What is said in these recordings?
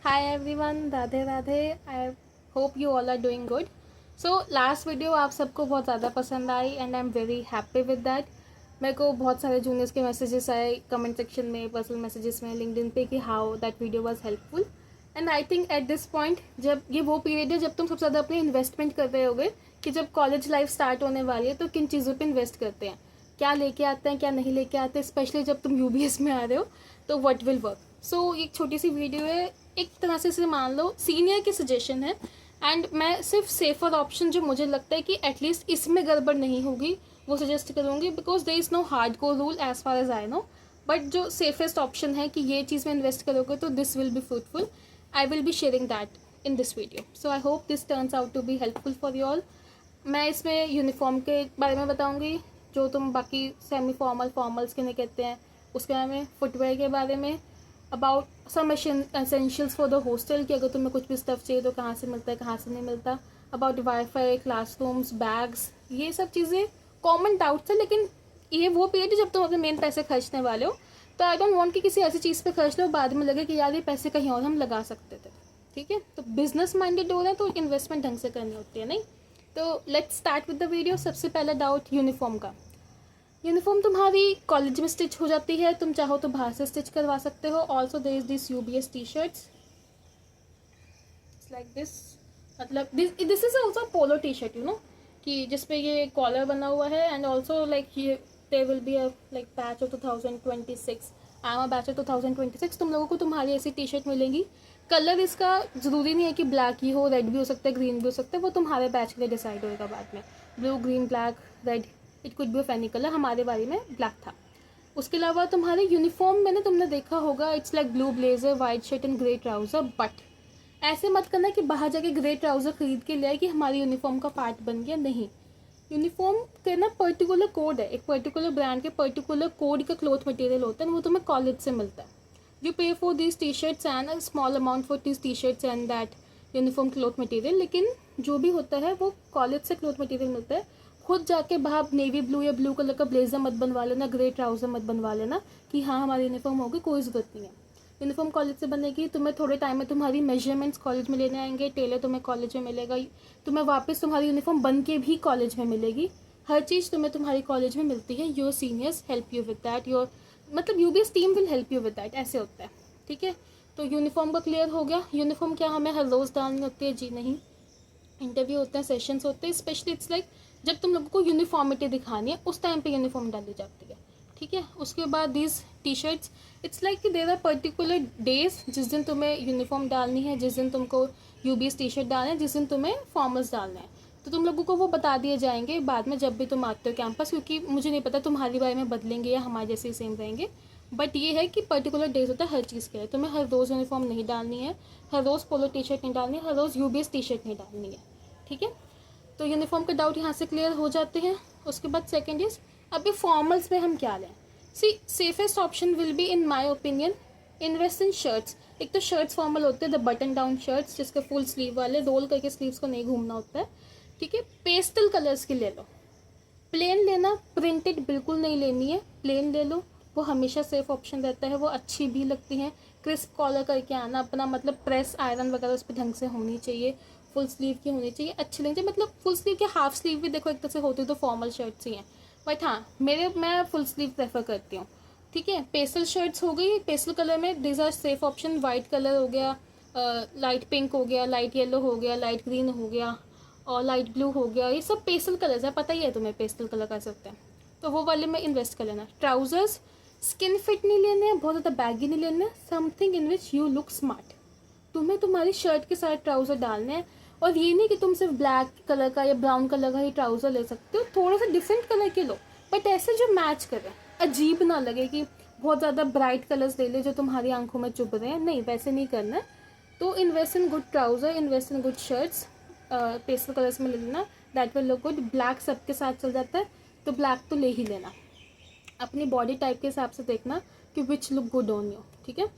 Hi everyone, Radhe Radhe. I hope you all are doing good. So last video आप सबको बहुत ज़्यादा पसंद आई and I am very happy with that. मेरे को बहुत सारे जूनियर्स के मैसेजेस आए कमेंट सेक्शन में, पर्सनल मैसेजेस में, लिंक्डइन पे कि how that video was helpful. And I think at this point जब ये वो पीरियड है जब तुम सबसे ज़्यादा अपनी इन्वेस्टमेंट कर रहे होगे कि जब कॉलेज लाइफ स्टार्ट होने वाली है तो किन चीज़ों पे इन्वेस्ट करते हैं, क्या लेके आते हैं, क्या नहीं लेके आते, स्पेशली जब तुम यूबीएस में आ रहे हो तो व्हाट विल वर्क. सो एक छोटी सी वीडियो है, एक तरह से इसे मान लो सीनियर की सजेशन है. एंड मैं सिर्फ सेफर ऑप्शन जो मुझे लगता है कि एटलीस्ट इसमें गड़बड़ नहीं होगी वो सजेस्ट करूँगी, because there is no hard core rule as far as I know. But जो सेफेस्ट ऑप्शन है कि ये चीज़ में इन्वेस्ट करोगे तो this will be fruitful. I will be sharing that in this video. So I hope this turns out to be helpful for you all. मैं इसमें यूनिफॉर्म के बारे में बताऊँगी जो तुम बाकी सेमी फॉर्मल फॉर्मल्स के नहीं कहते हैं, उसके बारे में, फुटवेयर के बारे में, about some essentials for the hostel कि अगर तुम्हें कुछ भी स्टफ़ चाहिए तो कहाँ से मिलता है, कहाँ से नहीं मिलता, अबाउट वाईफाई, क्लासरूम्स, बैग्स, ये सब चीज़ें कॉमन डाउट्स है. लेकिन ये वो पीरियड है जब तुम अपने मेन पैसे खर्चने वाले हो, तो आई डोंट वांट कि किसी ऐसी चीज़ पे खर्च लो बाद में लगे कि यार ये पैसे कहीं और हम लगा सकते थे. ठीक है, तो बिजनेस माइंडेड हो रहे हैं तो इन्वेस्टमेंट ढंग से करनी होती है. नहीं तो let's start with the video. सबसे पहला डाउट यूनिफॉर्म का. यूनिफॉर्म तुम्हारी कॉलेज में स्टिच हो जाती है, तुम चाहो तो बाहर से स्टिच करवा सकते हो. Also there is this UBS T shirts like this. मतलब this is also polo T shirt you know कि जिसपे ये कॉलर बना हुआ है. एंड ऑल्सो लाइक ये there will be a like batch of 2026. I am a batch of 2026. तुम लोगों को तुम्हारी ऐसी टी शर्ट मिलेंगी. कलर इसका ज़रूरी नहीं है कि ब्लैक ही हो, रेड भी हो सकता है, ग्रीन भी हो सकता है, वो तुम्हारे बैच के लिए डिसाइड होएगा बाद में. Blue, green, black, red, it could be of any colour. हमारे बारे में ब्लैक था. उसके अलावा तुम्हारे यूनिफॉर्म में ना तुमने देखा होगा it's like blue blazer, white shirt and grey trouser. But ऐसे मत करना कि बाहर जाके ग्रे ट्राउज़र खरीद के ले आए कि हमारी यूनिफॉर्म का पार्ट बन गया. नहीं, यूनिफॉर्म का ना पर्टिकुलर कोड है, एक पर्टिकुलर ब्रांड के पर्टिकुलर कोड का क्लॉथ मटेरियल होता है, वो तुम्हें कॉलेज से मिलता है. यू पे for this T shirts and a small amount for this T shirts and that uniform cloth material. लेकिन जो भी होता है वो कॉलेज से क्लॉथ मटेरियल मिलता है. खुद जाके बाहर नेवी ब्लू या ब्लू कलर का ब्लेजर मत बनवा लेना, ग्रे ट्राउज़र मत बनवा लेना कि हाँ हमारी यूनिफॉर्म होगी. कोई ज़रूरत नहीं है. यूनिफॉर्म कॉलेज से बनेगी. तुम्हें थोड़े टाइम में तुम्हारी मेजरमेंट्स कॉलेज में लेने आएंगे, टेलर तुम्हें कॉलेज में मिलेगा, तुम्हें वापस तुम्हारी यूनिफॉर्म बन के भी कॉलेज में मिलेगी. हर चीज़ तुम्हें तुम्हारी कॉलेज में मिलती है. Your seniors help you with that, your मतलब UBS team will help you with that. ऐसे होता है. ठीक है, तो यूनिफॉर्म का क्लियर हो गया. यूनिफॉर्म क्या हमें हर रोज़ डालनी होती है? जी नहीं. इंटरव्यू होते हैं, सेशंस होते हैं, स्पेशली इट्स लाइक जब तुम लोगों को यूनिफॉर्मिटी दिखानी है उस टाइम पे यूनिफॉर्म डाली जाती है. ठीक है, उसके बाद these T shirts it's like कि देर आर पर्टिकुलर डेज जिस दिन तुम्हें यूनिफॉर्म डालनी है, जिस दिन तुमको यूबीएस टी शर्ट डालना है, जिस दिन तुम्हें फॉर्मल्स डालना है. तो तुम लोगों को वो बता दिए जाएंगे बाद में जब भी तुम आते हो कैंपस, क्योंकि मुझे नहीं पता तुम्हारी बारे में बदलेंगे या हमारे जैसे ही सेम रहेंगे. बट ये है कि पर्टिकुलर डेज होता है हर चीज़ के लिए. तुम्हें हर रोज़ यूनिफॉर्म नहीं डालनी है, हर रोज़ पोलो टी शर्ट नहीं डालनी है, हर रोज़ यूबीएस टी शर्ट नहीं डालनी है. ठीक है, तो यूनिफॉर्म का डाउट यहाँ से क्लियर हो जाते हैं. उसके बाद सेकेंड इज अभी फॉर्मल्स में हम क्या लें. See safest option will be in my opinion invest in shirts. एक तो शर्ट्स फॉर्मल होते हैं, द बटन डाउन शर्ट्स जिसके फुल स्लीव वाले, रोल करके स्लीव्स को नहीं घूमना होता है. ठीक है, पेस्टल कलर्स की ले लो. प्लेन लेना, प्रिंटेड बिल्कुल नहीं लेनी है. प्लेन ले लो, वो हमेशा सेफ ऑप्शन रहता है, वो अच्छी भी लगती हैं. क्रिस्प कॉलर करके आना अपना, मतलब प्रेस आयरन वगैरह उस पर ढंग से होनी चाहिए. फुल स्लीव की होनी चाहिए, अच्छी लगनी चाहिए. मतलब फुल स्लीव के हाफ स्लीव भी देखो एक तरह से होती तो फॉर्मल शर्ट्स ही हैं. बट हाँ, मैं फुल स्लीव प्रेफर करती हूँ. ठीक है, पेस्टल शर्ट्स हो गई. पेस्टल कलर में this are safe option. White colour हो गया, लाइट पिंक हो गया, लाइट येलो हो गया, लाइट ग्रीन हो गया और लाइट ब्लू हो गया. ये सब पेस्टल कलर्स है, पता ही है तुम्हें पेस्टल कलर कैसे होते हैं. तो वो वाले में इन्वेस्ट कर लेना. ट्राउजर्स स्किन फिट नहीं लेने हैं, बहुत ज़्यादा बैगी नहीं लेने. Something in which you look smart. तुम्हें तुम्हारी शर्ट के साथ ट्राउज़र डालने हैं. और ये नहीं कि तुम सिर्फ ब्लैक कलर का या ब्राउन कलर का ही ट्राउज़र ले सकते हो, थोड़ा सा डिफरेंट कलर के लो, बट ऐसे जो मैच करें, अजीब ना लगे कि बहुत ज़्यादा ब्राइट कलर्स ले ले जो तुम्हारी आंखों में चुभ रहे हैं. नहीं, वैसे नहीं करना है. तो invest in good trouser, invest in good shirts. Pastel colours में ले लेना, that will look good. Black सबके साथ चल जाता है तो ब्लैक तो ले ही लेना. अपनी बॉडी टाइप के हिसाब से देखना कि which look good on you. ठीक है,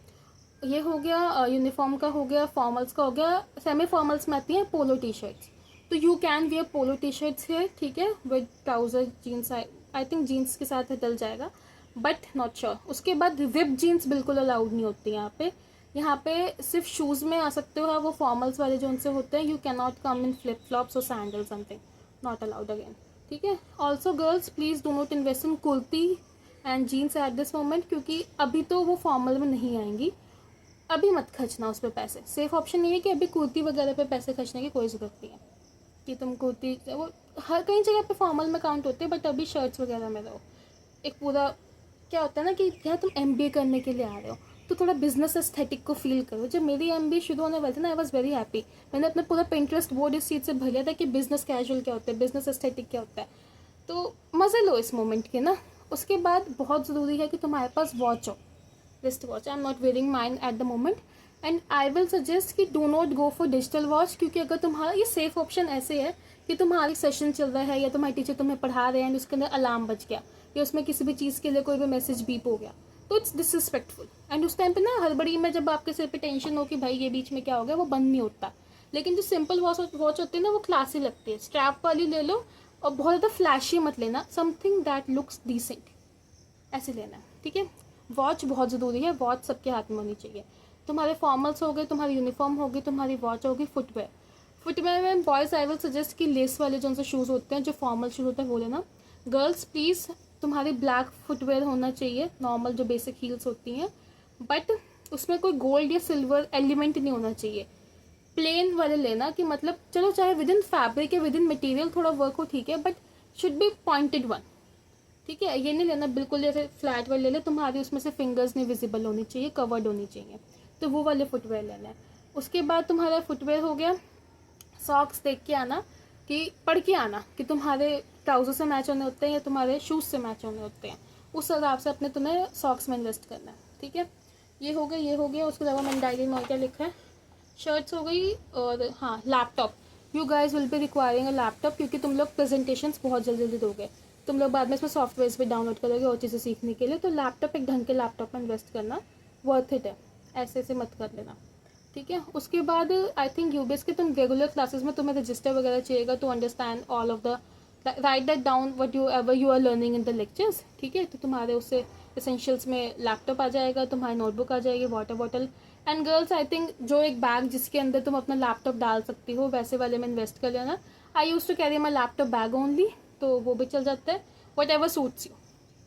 ये हो गया यूनिफॉर्म का, हो गया फॉर्मल्स का, हो गया. सेमी फॉर्मल्स में आती हैं पोलो टी शर्ट्स. तो you can wear polo T shirts है. ठीक है, with trouser jeans. I think jeans के साथ डल जाएगा बट नॉट श्योर. उसके बाद रिप जीन्स बिल्कुल अलाउड नहीं होती यहाँ पे. यहाँ पे सिर्फ शूज़ में आ सकते हो, वो फॉर्मल्स वाले जो उनसे होते हैं. You can not come in flip flops और sandal something, not allowed again. ठीक है. Also girls please do not invest in kurti and jeans at this moment, क्योंकि अभी तो वो फॉर्मल में नहीं आएंगी. अभी मत खर्चना उस पर पैसे. सेफ ऑप्शन ये है कि अभी कुर्ती वगैरह पे पैसे खर्चने की कोई ज़रूरत नहीं है कि तुम कुर्ती, वो हर कई जगह पे फॉर्मल में काउंट होते हैं, बट अभी शर्ट्स वगैरह में रहो. एक पूरा क्या होता है ना कि यार तुम एमबीए करने के लिए आ रहे हो तो थोड़ा बिजनेस एस्थेटिक को फील करो. जब मेरी एमबीए शुरू होने वाली थी ना, आई वॉज वेरी हैप्पी. मैंने अपना पूरा पिंटरेस्ट बोर्ड इस चीज़ से भर लिया था कि बिजनेस कैजुअल क्या होता है, बिजनेस एस्थेटिक क्या होता है. तो मज़े लो इस मोमेंट के ना. उसके बाद बहुत ज़रूरी है कि तुम्हारे पास वॉच हो, wrist watch. I am not wearing mine at the moment and I will suggest कि do not go for digital watch, क्योंकि अगर तुम्हारा ये सेफ ऑप्शन ऐसे है कि तुम्हारी सेशन चल रहा है या तुम्हारे टीचर तुम्हें पढ़ा रहे हैं एंड उसके अंदर अलार्म बज गया या उसमें किसी भी चीज़ के लिए कोई भी मैसेज बीप हो गया, तो इट्स डिसरिस्पेक्टफुल. एंड उस टाइम पे ना हड़बड़ी में जब आपके सिर पे टेंशन हो कि भाई ये बीच में क्या हो गया, वो बंद नहीं होता. लेकिन जो सिंपल वॉच होती है ना, वो क्लासी लगती है. स्ट्रैप वाली ले लो और बहुत ज़्यादा फ्लैशी मत लेना, समथिंग दैट लुक्स डिसेंट ऐसे लेना है. ठीक है. वॉच बहुत ज़रूरी है, वॉच सबके हाथ में होनी चाहिए. तुम्हारे फॉर्मल्स हो गए, तुम्हारी यूनिफॉर्म होगी, तुम्हारी वॉच होगी. फुटवेयर, फुटवेयर में बॉयज़ आई विल सजेस्ट कि लेस वाले जो उनसे शूज़ होते हैं, जो फॉर्मल शूज़ होते हैं वो लेना. गर्ल्स प्लीज़ तुम्हारी ब्लैक फुटवेयर होना चाहिए, नॉर्मल जो बेसिक हील्स होती हैं, बट उसमें कोई गोल्ड या सिल्वर एलिमेंट नहीं होना चाहिए. प्लेन वाले लेना कि मतलब चलो चाहे विद इन फैब्रिक या विद इन मटीरियल थोड़ा वर्क हो, ठीक है, but should be pointed one. ठीक है. ये नहीं लेना बिल्कुल जैसे फ्लैट वाले ले ले, तुम्हारी उसमें से फिंगर्स नहीं विजिबल होनी चाहिए, कवर्ड होनी चाहिए. तो वो वाले फुटवेयर लेना है. उसके बाद तुम्हारा फुटवेयर हो गया. सॉक्स देख के आना कि पढ़ के आना कि तुम्हारे ट्राउजर से मैच होने होते हैं या तुम्हारे शूज़ से मैच होने होते हैं. उस हिसाब से अपने तुम्हें सॉक्स में इन्वेस्ट करना है. ठीक है. ये हो गया, ये हो गया. उसके अलावा मैंने डायरी में और क्या लिखा है, शर्ट्स हो गई. और हाँ, laptop. You guys will be requiring a laptop, क्योंकि तुम लोग प्रेजेंटेशंस बहुत जल्दी जल्दी दोगे. तुम लोग बाद में इसमें सॉफ्टवेयर्स भी डाउनलोड करोगे और चीज़ें सीखने के लिए. तो लैपटॉप, एक ढंग के लैपटॉप में इन्वेस्ट करना वर्थ इट है. ऐसे ऐसे मत कर लेना. ठीक है. उसके बाद आई थिंक यूबीएस के तुम रेगुलर क्लासेस में तुम्हें रजिस्टर वगैरह चाहिएगा to understand all of the, write that down what you ever you are learning in the lectures. ठीक है. तो तुम्हारे उससे एसेंशियल्स में लैपटॉप आ जाएगा, तुम्हारी नोटबुक आ जाएगी, water bottle. And girls I think जो एक बैग जिसके अंदर तुम अपना लैपटॉप डाल सकती हो वैसे वाले में इन्वेस्ट कर लेना. I use to carry my laptop bag only, तो वो भी चल जाता है. Whatever suits you,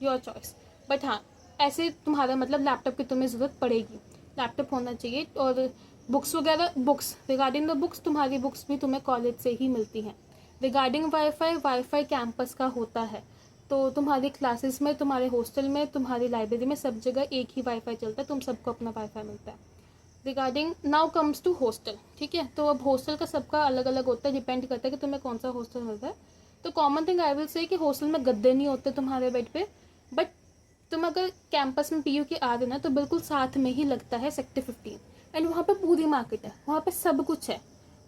your choice. But हाँ, ऐसे तुम्हारा मतलब लैपटॉप की तुम्हें ज़रूरत पड़ेगी, लैपटॉप होना चाहिए. और बुक्स वगैरह, बुक्स रिगार्डिंग द बुक्स, तुम्हारी बुक्स भी तुम्हें कॉलेज से ही मिलती हैं. रिगार्डिंग वाईफाई, वाईफाई कैंपस का होता है. तो तुम्हारी क्लासेस में, तुम्हारे हॉस्टल में, तुम्हारी लाइब्रेरी में, सब जगह एक ही वाईफाई चलता है, तुम सबको अपना वाईफाई मिलता है. Regarding now comes to hostel. ठीक है. तो अब हॉस्टल का सबका अलग अलग होता है, डिपेंड करता है कि तुम्हें कौन सा हॉस्टल मिलता है. तो common thing I will say कि हॉस्टल में गद्दे नहीं होते तुम्हारे बेड पे. बट तुम अगर कैंपस में पीयू के आ रहे ना, तो बिल्कुल साथ में ही लगता है सेक्टर 15. एंड वहाँ पे पूरी मार्केट है, वहाँ पे सब कुछ है,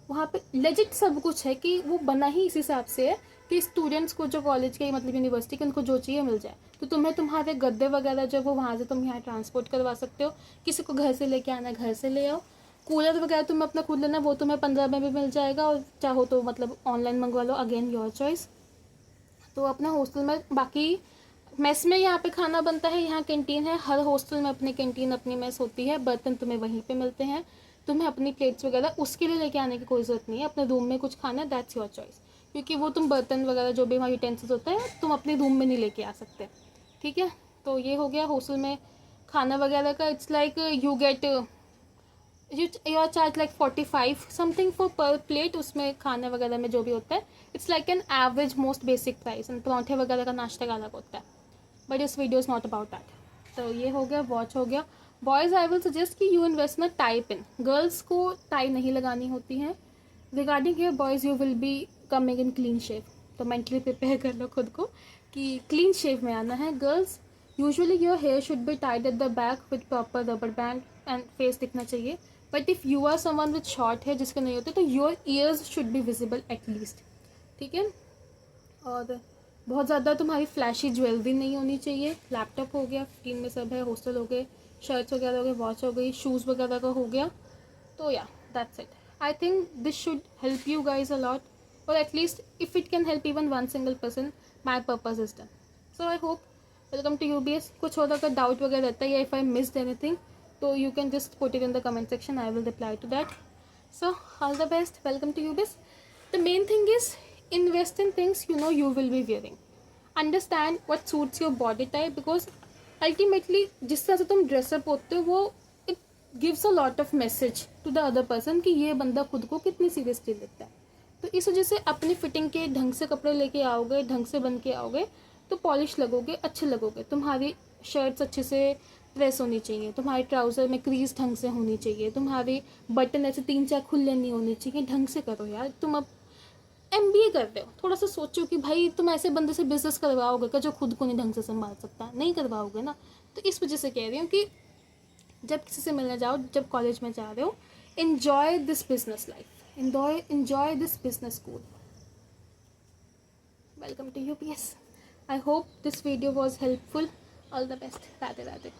वहाँ पे लेजिट सब कुछ है कि वो बना ही इस हिसाब से है कि स्टूडेंट्स को, जो कॉलेज के मतलब यूनिवर्सिटी के, उनको जो चाहिए मिल जाए. तो तुम्हें तुम्हारे गद्दे वगैरह जो वो वहाँ से तुम यहाँ ट्रांसपोर्ट करवा सकते हो. किसी को घर से लेके आना है, घर से ले आओ. कूलर वगैरह तुम्हें अपना खुद लेना, वो तुम्हें 15 में भी मिल जाएगा, और चाहो तो मतलब ऑनलाइन मंगवा लो, अगेन योर चॉइस. तो अपना हॉस्टल में, बाकी मेस में यहाँ पे खाना बनता है, यहाँ कैंटीन है. हर हॉस्टल में अपनी कैंटीन, अपनी मेस होती है. बर्तन तुम्हें वहीं पे मिलते हैं. तुम्हें अपनी प्लेट्स वगैरह उसके लिए लेके आने की कोई ज़रूरत नहीं है. अपने रूम में कुछ खाना है, दैट्स योर चॉइस. क्योंकि वो तुम बर्तन वगैरह जो भी वहाँ यूटेंसिल्स होता है, तुम अपने रूम में नहीं लेके आ सकते. ठीक है. तो ये हो गया हॉस्टल में खाना वगैरह का. It's like you get, you are charge like 45 something for per plate. उसमें खाने वगैरह में जो भी होता है, it's like an average most basic price. And पराठे वगैरह का नाश्ता का अलग होता है. But this video is not about that. तो ये हो गया, वॉच हो गया. बॉयज़ आई विल सजेस्ट कि you invest in tie pin. Girls को टाई नहीं लगानी होती है. Regarding your boys, you will be coming in clean shave. तो मेंटली प्रिपेयर कर लो खुद को कि क्लीन शेव में आना है. Girls, usually your hair should be tied at the back with proper rubber band and face दिखना चाहिए. But if you are someone with short hair जिसके नहीं होते, तो your ears should be visible at least. ठीक है. और बहुत ज़्यादा तुम्हारी फ्लैशी ज्वेलरी नहीं होनी चाहिए. लैपटॉप हो गया, 15 में सब है. हॉस्टल हो गए, शर्ट्स वगैरह हो गए, वॉच हो गई, शूज़ वगैरह का हो गया. तो या that's it. I think this should help you guys a lot, और at least if it can help even one single person, my purpose is done. So I hope. Welcome to UBS. कुछ और अगर डाउट वगैरह रहता है या if I missed anything, तो you can just put it in the comment section, I will reply to that. So all the best, welcome to UBIS. The main thing is invest in things you know you will be wearing. Understand what suits your body type, because ultimately जिस तरह से तुम dress up होते हो वो it gives a lot of message to the other person कि ये बंदा खुद को कितनी सीरियसली लेता है. तो इस वजह से अपनी फिटिंग के ढंग से कपड़े लेके आओगे, ढंग से बन के आओगे तो पॉलिश लगोगे, अच्छे लगोगे. तुम्हारी शर्ट्स अच्छे से प्रेस होनी चाहिए, तुम्हारे ट्राउज़र में क्रीज ढंग से होनी चाहिए, तुम्हारी बटन ऐसे 3-4 खुले नहीं होने चाहिए. ढंग से करो यार. तुम अब MBA कर रहे हो, थोड़ा सा सोचो कि भाई तुम ऐसे बंदे से बिजनेस करवाओगे क्या जो खुद को नहीं ढंग से संभाल सकता? नहीं करवाओगे ना. तो इस वजह से कह रही हूँ कि जब किसी से मिलने जाओ, जब कॉलेज में जा रहे हो, enjoy this business life, enjoy this business school. Welcome to UPS. I hope this video was helpful. All the best. Radhe Radhe.